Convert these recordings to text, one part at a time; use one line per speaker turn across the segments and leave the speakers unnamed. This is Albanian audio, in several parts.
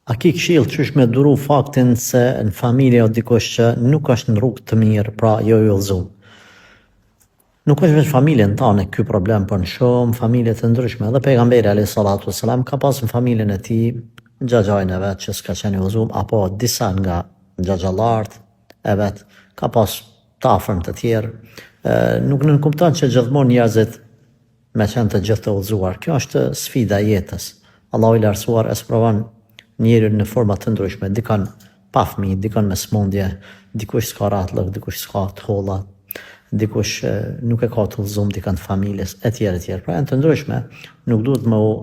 A ki këshill qysh me duru faktin se në familje o dikush që nuk është në rrugë të mirë, pra jo i udhëzuar? Nuk është veç familjen tane ky problem, por në shumë familje të ndryshme. Dhe pejgamberi alayhis salatu wassalam ka pas në familjen e tij xhaxhajin e vet që s'ka qenë i udhëzuar, apo disa nga xhaxhallart e vet ka pas të afërm të tjerë. Nuk nënkupton që gjithmonë njerëzit me qenë të gjithë të udhëzuar. Kjo është sfida e jetës. Allahu i lartësuar e sprovon njerin në forma të ndryshme, dikon pa fëmijë, dikon me smundje, dikush s'ka ratllëk, dikush s'ka të holla, dikush nuk e ka të udhëzuar dikon të familjes, etj. Pra janë të ndryshme, nuk duhet më u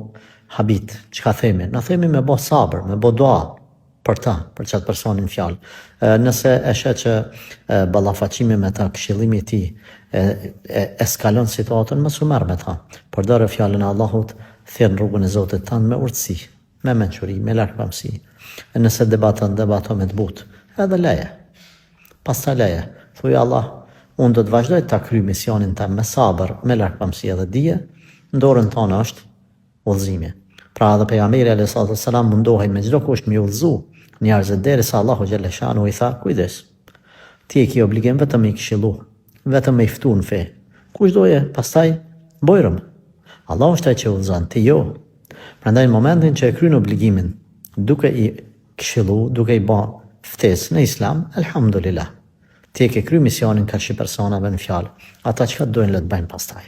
habit. Çka themi? Na themi me bë sabër, me bë dua për ta, për çat personin fjalë. Nëse e sheh që ballafaqimi me ta, këshillimi i tij eskalon situatën, mos u merr me ta. Përdorë fjalën e Allahut, thirr rrugën e Zotit tan me urtësi, me mençuri, me lartëpamësi. Nëse debato me të butë, edhe leje. Pastaj leje. Thuaj Allah, unë do të vazhdoj ta kryej misionin tim me sabër, me lartëpamësi edhe dije, në dorën tonë është udhëzimi. Pra edhe pejgamberi alayhis salam mundohej me çdo kusht me udhëzu njerëzit derisa Allahu xhalla shanu i tha, kujdes. Ti e ke obligim vetëm me i këshillu, vetëm me i ftu në fe. Kush doje, pastaj bojrëm. Allahu është ai që udhëzon, ti jo. Prandaj në momentin që e kryen obligimin, duke i këshillu, duke i bë ftesë në Islam, elhamdulillah. Ti e ke kryer misionin ka shi personave në fjalë. Ata çka dojnë le të bëjnë pastaj.